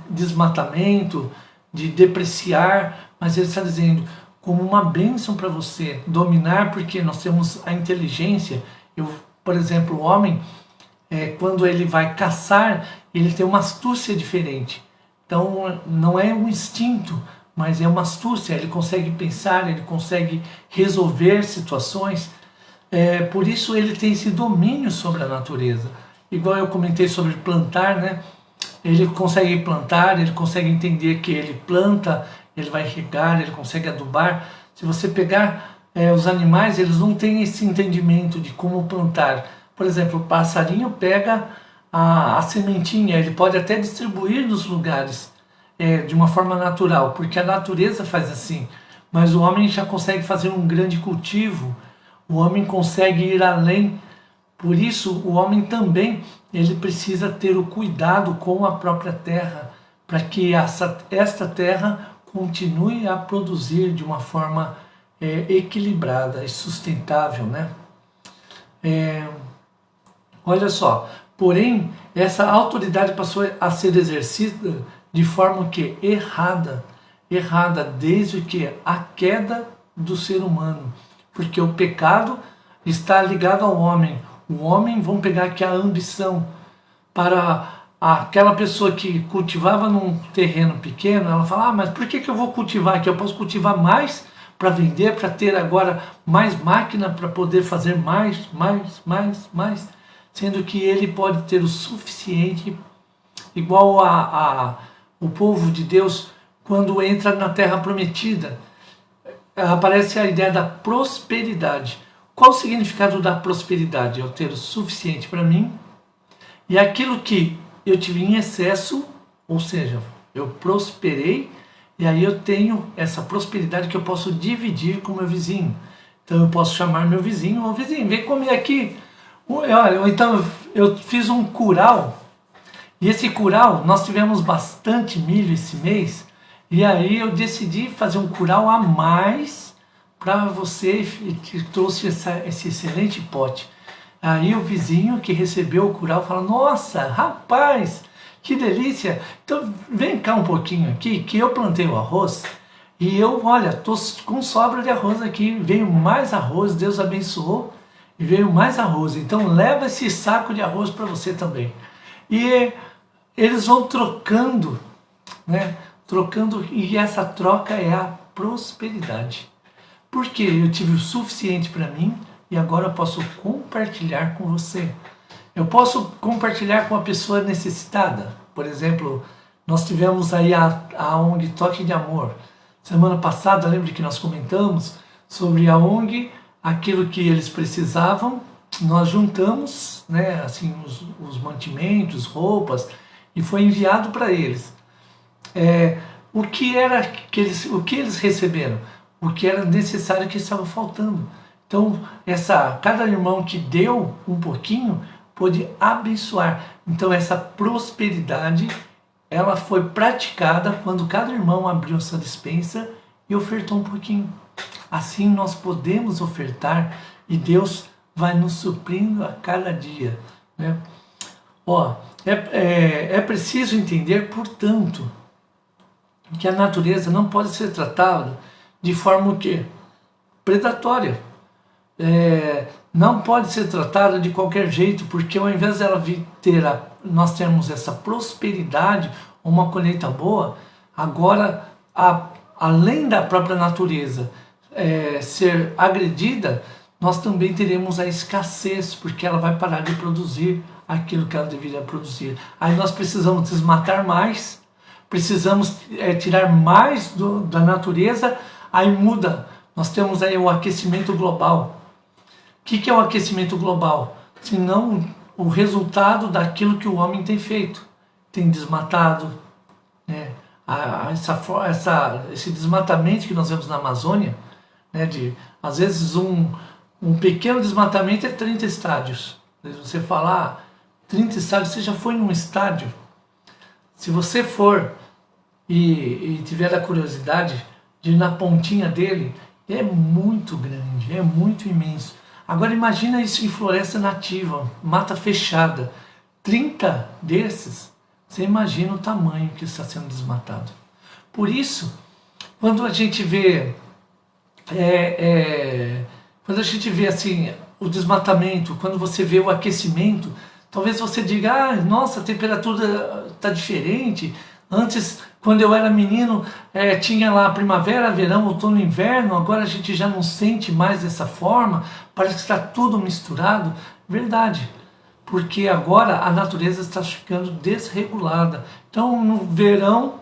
desmatamento, de depreciar, mas ele está dizendo como uma bênção para você dominar, porque nós temos a inteligência. Por exemplo, o homem, quando ele vai caçar, ele tem uma astúcia diferente. Então, não é um instinto, mas é uma astúcia. Ele consegue pensar, ele consegue resolver situações. Por isso, ele tem esse domínio sobre a natureza. Igual eu comentei sobre plantar, né? Ele consegue plantar, ele consegue entender que ele planta, ele vai regar, ele consegue adubar. Se você pegar os animais, eles não têm esse entendimento de como plantar. Por exemplo, o passarinho pega a sementinha, ele pode até distribuir nos lugares de uma forma natural, porque a natureza faz assim. Mas o homem já consegue fazer um grande cultivo, o homem consegue ir além. Por isso, o homem também ele precisa ter o cuidado com a própria terra, para que esta terra continue a produzir de uma forma equilibrada e sustentável, né? Olha só, porém, essa autoridade passou a ser exercida de forma que errada desde que a queda do ser humano, porque o pecado está ligado ao homem. O homem, vamos pegar aqui a ambição. Para aquela pessoa que cultivava num terreno pequeno, ela fala, mas por que eu vou cultivar aqui? Eu posso cultivar mais para vender, para ter agora mais máquina, para poder fazer mais, sendo que ele pode ter o suficiente, igual o povo de Deus, quando entra na terra prometida. Aparece a ideia da prosperidade. Qual o significado da prosperidade? Eu ter o suficiente para mim e aquilo que eu tive em excesso, ou seja, eu prosperei e aí eu tenho essa prosperidade que eu posso dividir com o meu vizinho. Então eu posso chamar meu vizinho, ô vizinho, vem comer aqui. Olha, ou então eu fiz um curau, e esse curau, nós tivemos bastante milho esse mês, e aí eu decidi fazer um curau a mais para você, que trouxe esse excelente pote. Aí o vizinho que recebeu o curau fala, nossa, rapaz, que delícia, então vem cá um pouquinho aqui, que eu plantei o arroz, e eu, olha, tô com sobra de arroz aqui, veio mais arroz, Deus abençoou, e veio mais arroz, então leva esse saco de arroz para você também. E eles vão trocando, né? Trocando, e essa troca é a prosperidade. Porque eu tive o suficiente para mim e agora eu posso compartilhar com você. Eu posso compartilhar com a pessoa necessitada. Por exemplo, nós tivemos aí a ONG Toque de Amor. Semana passada, lembra que nós comentamos sobre a ONG, aquilo que eles precisavam, nós juntamos, né, assim, os mantimentos, roupas, e foi enviado para eles. O que eles receberam? O que era necessário, que estava faltando. Então, cada irmão que deu um pouquinho pôde abençoar. Então, essa prosperidade, ela foi praticada quando cada irmão abriu sua despensa e ofertou um pouquinho. Assim nós podemos ofertar e Deus vai nos suprindo a cada dia, né? É preciso entender, portanto, que a natureza não pode ser tratada de forma o quê? Predatória. Não pode ser tratada de qualquer jeito, porque ao invés dela nós termos essa prosperidade, uma colheita boa, agora, além da própria natureza ser agredida, nós também teremos a escassez, porque ela vai parar de produzir aquilo que ela deveria produzir. Aí nós precisamos desmatar mais, precisamos tirar mais da natureza, aí muda. Nós temos aí o aquecimento global. O que é o aquecimento global? Senão o resultado daquilo que o homem tem feito. Tem desmatado, né? Esse desmatamento que nós vemos na Amazônia, né? Às vezes um pequeno desmatamento é 30 estádios. Você falar 30 estádios, você já foi num estádio. Se você for e tiver a curiosidade de ir na pontinha dele, é muito grande, é muito imenso. Agora imagina isso em floresta nativa, mata fechada. 30 desses, você imagina o tamanho que está sendo desmatado. Por isso, quando a gente vê assim, o desmatamento, quando você vê o aquecimento, talvez você diga, nossa, a temperatura está diferente. Antes, quando eu era menino, tinha lá primavera, verão, outono, inverno, agora a gente já não sente mais dessa forma, parece que está tudo misturado. Verdade, porque agora a natureza está ficando desregulada. Então, no verão,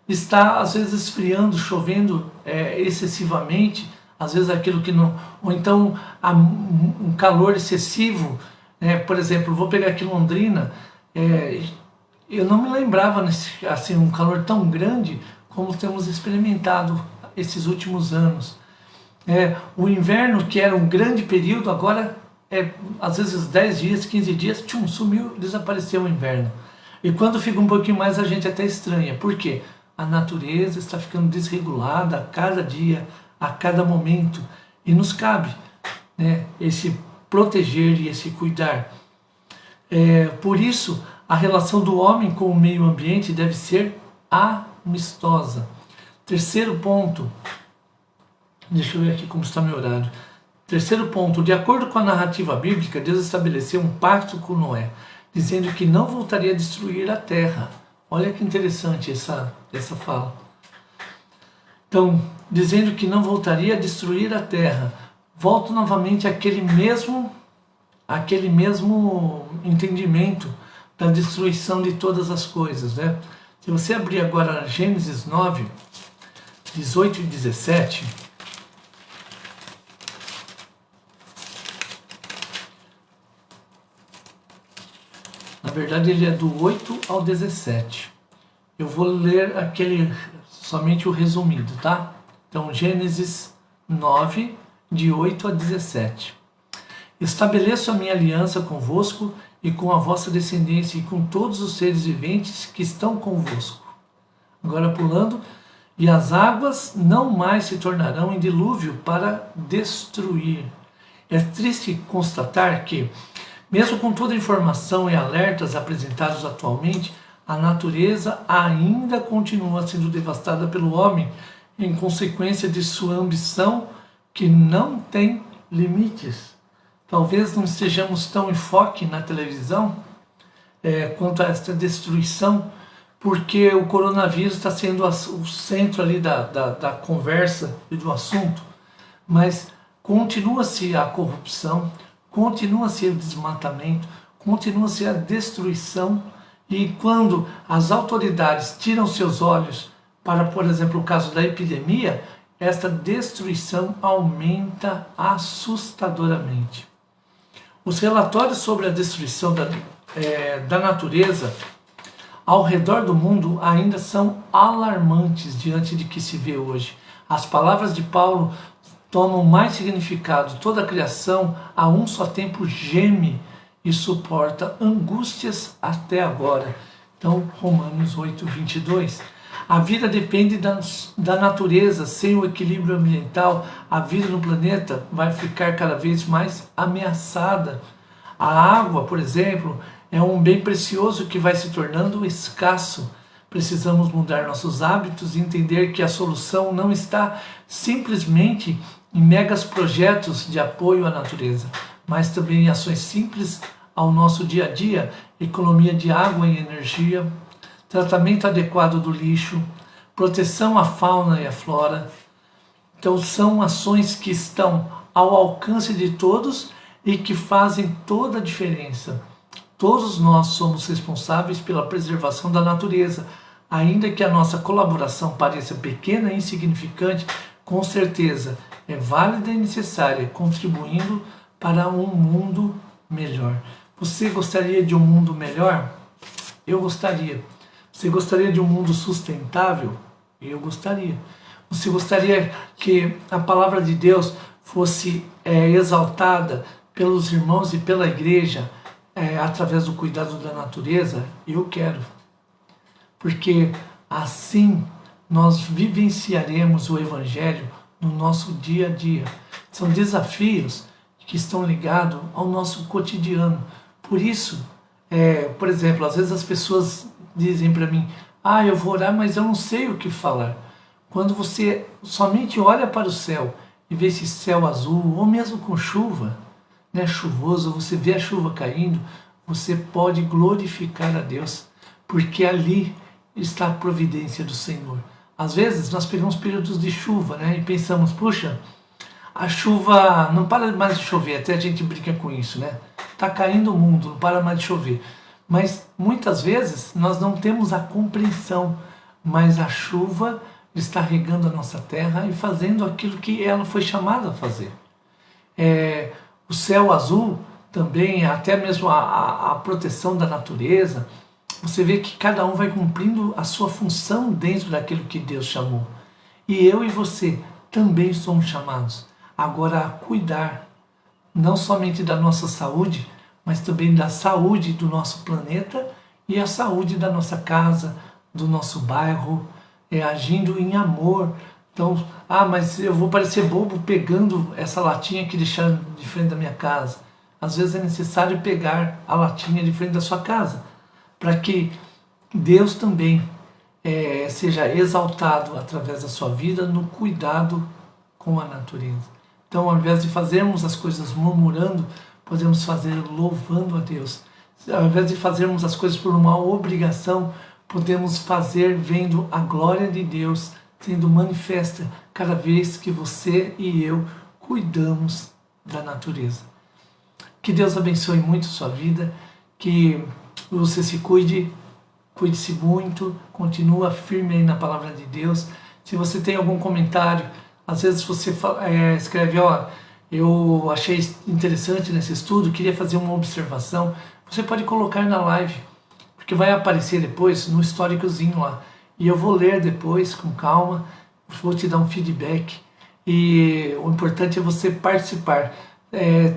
está às vezes esfriando, chovendo excessivamente, às vezes aquilo que não... Ou então, um calor excessivo, por exemplo, vou pegar aqui Londrina, eu não me lembrava assim, um calor tão grande como temos experimentado esses últimos anos. O inverno, que era um grande período, agora às vezes 10 dias, 15 dias, sumiu, desapareceu o inverno. E quando fica um pouquinho mais, a gente até estranha. Por quê? A natureza está ficando desregulada a cada dia, a cada momento. E nos cabe, né, esse proteger e esse cuidar. Por isso, a relação do homem com o meio ambiente deve ser amistosa. Terceiro ponto, deixa eu ver aqui como está meu horário. Terceiro ponto, de acordo com a narrativa bíblica, Deus estabeleceu um pacto com Noé, dizendo que não voltaria a destruir a terra. Olha que interessante essa fala. Então, dizendo que não voltaria a destruir a terra, volto novamente àquele mesmo entendimento da destruição de todas as coisas, né? Se você abrir agora Gênesis 9, 18 e 17, verdade ele é do 8 ao 17. Eu vou ler somente o resumido, tá? Então, Gênesis 9, de 8 a 17. Estabeleço a minha aliança convosco e com a vossa descendência e com todos os seres viventes que estão convosco. Agora pulando. E as águas não mais se tornarão em dilúvio para destruir. É triste constatar que, mesmo com toda a informação e alertas apresentados atualmente, a natureza ainda continua sendo devastada pelo homem em consequência de sua ambição que não tem limites. Talvez não estejamos tão em foco na televisão quanto a esta destruição, porque o coronavírus está sendo o centro ali da conversa e do assunto, mas continua-se a corrupção, continua-se o desmatamento, continua-se a destruição, e quando as autoridades tiram seus olhos para, por exemplo, o caso da epidemia, esta destruição aumenta assustadoramente. Os relatórios sobre a destruição da natureza ao redor do mundo ainda são alarmantes diante de que se vê hoje. As palavras de Paulo tomam mais significado. Toda a criação a um só tempo geme e suporta angústias até agora. Então, Romanos 8, 22. A vida depende da natureza. Sem o equilíbrio ambiental, a vida no planeta vai ficar cada vez mais ameaçada. A água, por exemplo, é um bem precioso que vai se tornando escasso. Precisamos mudar nossos hábitos e entender que a solução não está simplesmente em megas projetos de apoio à natureza, mas também em ações simples ao nosso dia a dia, economia de água e energia, tratamento adequado do lixo, proteção à fauna e à flora. Então são ações que estão ao alcance de todos e que fazem toda a diferença. Todos nós somos responsáveis pela preservação da natureza, ainda que a nossa colaboração pareça pequena e insignificante, com certeza é válida e necessária, contribuindo para um mundo melhor. Você gostaria de um mundo melhor? Eu gostaria. Você gostaria de um mundo sustentável? Eu gostaria. Você gostaria que a palavra de Deus fosse exaltada pelos irmãos e pela igreja através do cuidado da natureza? Eu quero. Porque assim nós vivenciaremos o Evangelho no nosso dia a dia. São desafios que estão ligados ao nosso cotidiano. Por isso, por exemplo, às vezes as pessoas dizem para mim: eu vou orar, mas eu não sei o que falar. Quando você somente olha para o céu e vê esse céu azul, ou mesmo com chuva, chuvoso, você vê a chuva caindo, você pode glorificar a Deus, porque ali está a providência do Senhor. Às vezes nós pegamos períodos de chuva, e pensamos: puxa, a chuva não para mais de chover, até a gente brinca com isso, Está caindo o mundo, não para mais de chover. Mas muitas vezes nós não temos a compreensão, mas a chuva está regando a nossa terra e fazendo aquilo que ela foi chamada a fazer. O céu azul também, até mesmo a proteção da natureza, você vê que cada um vai cumprindo a sua função dentro daquilo que Deus chamou. E eu e você também somos chamados agora a cuidar, não somente da nossa saúde, mas também da saúde do nosso planeta e a saúde da nossa casa, do nosso bairro, agindo em amor. Então, mas eu vou parecer bobo pegando essa latinha que deixaram de frente da minha casa. Às vezes é necessário pegar a latinha de frente da sua casa, para que Deus também seja exaltado através da sua vida no cuidado com a natureza. Então, ao invés de fazermos as coisas murmurando, podemos fazer louvando a Deus. Ao invés de fazermos as coisas por uma obrigação, podemos fazer vendo a glória de Deus sendo manifesta cada vez que você e eu cuidamos da natureza. Que Deus abençoe muito a sua vida, que você se cuide-se muito, continua firme aí na palavra de Deus. Se você tem algum comentário, às vezes você escreve: eu achei interessante nesse estudo, queria fazer uma observação. Você pode colocar na live, porque vai aparecer depois no históricozinho lá. E eu vou ler depois com calma, vou te dar um feedback. E o importante é você participar.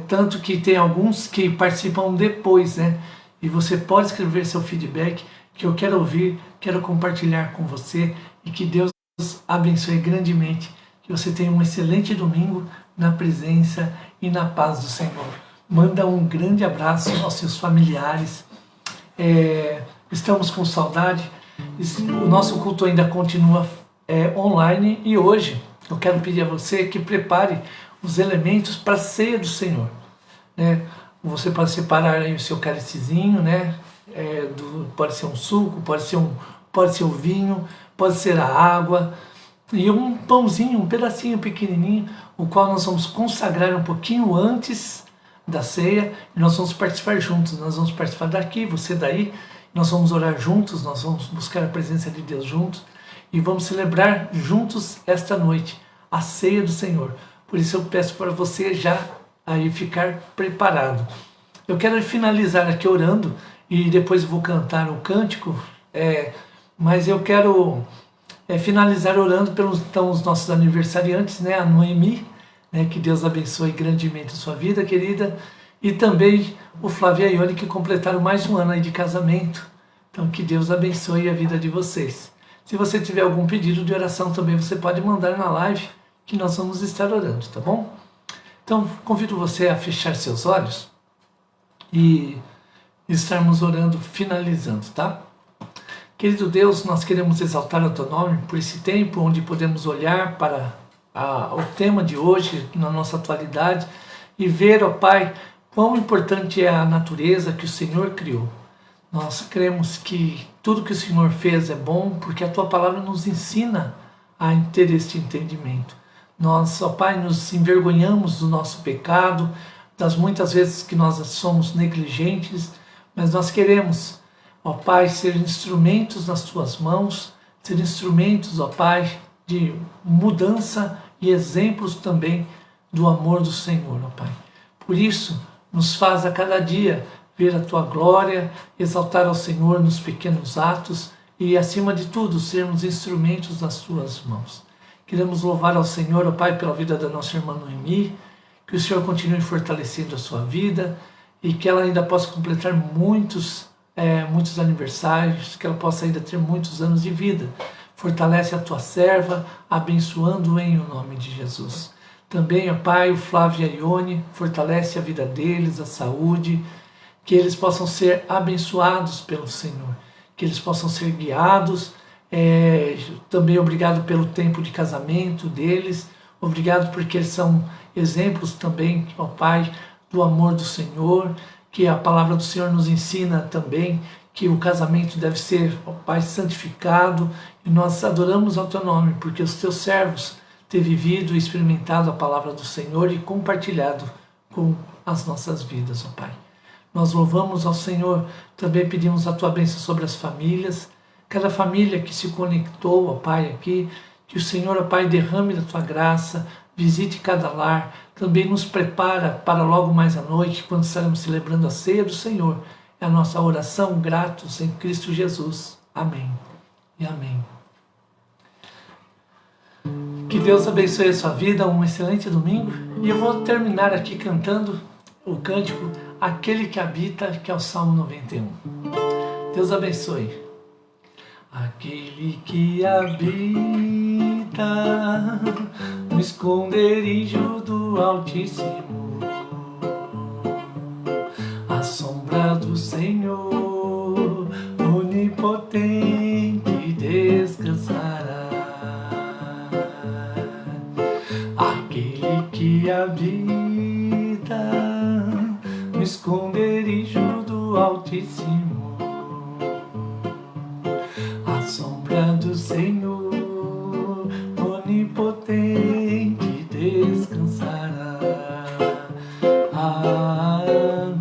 Tanto que tem alguns que participam depois, né? E você pode escrever seu feedback, que eu quero ouvir, quero compartilhar com você, e que Deus abençoe grandemente. Que você tenha um excelente domingo na presença e na paz do Senhor. Manda um grande abraço aos seus familiares. Estamos com saudade. O nosso culto ainda continua online, e hoje eu quero pedir a você que prepare os elementos para a ceia do Senhor, né? Você pode separar aí o seu cálicezinho, né? Pode ser um suco, pode ser o vinho, pode ser a água, e um pãozinho, um pedacinho pequenininho, o qual nós vamos consagrar um pouquinho antes da ceia, e nós vamos participar juntos. Nós vamos participar daqui, você daí, nós vamos orar juntos, nós vamos buscar a presença de Deus juntos, e vamos celebrar juntos esta noite a ceia do Senhor. Por isso eu peço para você já aí ficar preparado. Eu quero finalizar aqui orando, e depois eu vou cantar o cântico, mas eu quero finalizar orando pelos os nossos aniversariantes, né? A Noemi, né? Que Deus abençoe grandemente a sua vida, querida, e também o Flávio e a Ione, que completaram mais um ano aí de casamento. Então que Deus abençoe a vida de vocês. Se você tiver algum pedido de oração também, você pode mandar na live, que nós vamos estar orando, tá bom? Então convido você a fechar seus olhos e estarmos orando, finalizando, tá? Querido Deus, nós queremos exaltar o Teu nome por esse tempo onde podemos olhar para o tema de hoje, na nossa atualidade, e ver, ó Pai, quão importante é a natureza que o Senhor criou. Nós cremos que tudo que o Senhor fez é bom, porque a Tua palavra nos ensina a ter este entendimento. Nós, ó Pai, nos envergonhamos do nosso pecado, das muitas vezes que nós somos negligentes, mas nós queremos, ó Pai, ser instrumentos nas Tuas mãos, ser instrumentos, ó Pai, de mudança e exemplos também do amor do Senhor, ó Pai. Por isso, nos faz a cada dia ver a Tua glória, exaltar ao Senhor nos pequenos atos e, acima de tudo, sermos instrumentos nas Tuas mãos. Queremos louvar ao Senhor, ó Pai, pela vida da nossa irmã Noemi, que o Senhor continue fortalecendo a sua vida e que ela ainda possa completar muitos aniversários, que ela possa ainda ter muitos anos de vida. Fortalece a Tua serva, abençoando em o nome de Jesus. Também, ó Pai, o Flávio e a Ione, fortalece a vida deles, a saúde, que eles possam ser abençoados pelo Senhor, que eles possam ser guiados. Também obrigado pelo tempo de casamento deles, obrigado porque eles são exemplos também, ó Pai, do amor do Senhor, que a palavra do Senhor nos ensina também que o casamento deve ser, ó Pai, santificado, e nós adoramos ao Teu nome, porque os Teus servos têm vivido e experimentado a palavra do Senhor e compartilhado com as nossas vidas, ó Pai. Nós louvamos ao Senhor, também pedimos a Tua bênção sobre as famílias, cada família que se conectou, ó Pai, aqui, que o Senhor, ó Pai, derrame da Tua graça, visite cada lar, também nos prepara para logo mais à noite, quando estaremos celebrando a ceia do Senhor. É a nossa oração, gratos em Cristo Jesus. Amém e amém. Que Deus abençoe a sua vida, um excelente domingo, e eu vou terminar aqui cantando o cântico Aquele que Habita, que é o Salmo 91. Deus abençoe. Aquele que habita no esconderijo do Altíssimo, à sombra do Senhor onipotente descansará. Aquele que habita no esconderijo do Altíssimo, à sombra do Senhor onipotente descansará.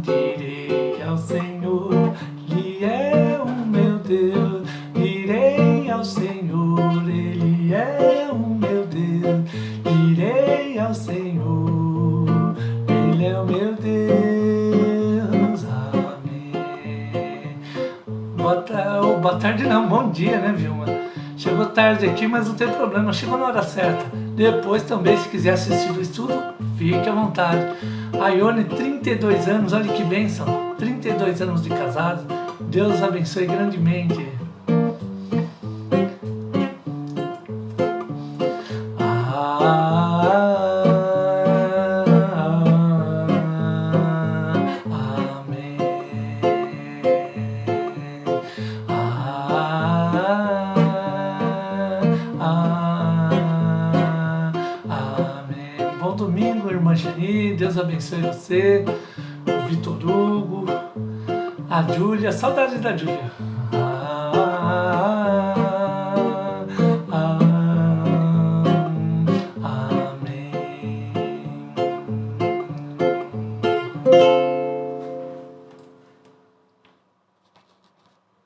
Direi ao Senhor, Ele é o meu Deus. Direi ao Senhor, Ele é o meu Deus. Direi ao Senhor, tarde não, bom dia, né, Vilma? Chegou tarde aqui, mas não tem problema, chegou na hora certa. Depois também, se quiser assistir o estudo, fique à vontade. A Ione, 32 anos, olha que bênção, 32 anos de casado, Deus abençoe grandemente. Bom domingo, irmã Geni, Deus abençoe você, o Vitor Hugo, a Júlia, saudade da Júlia.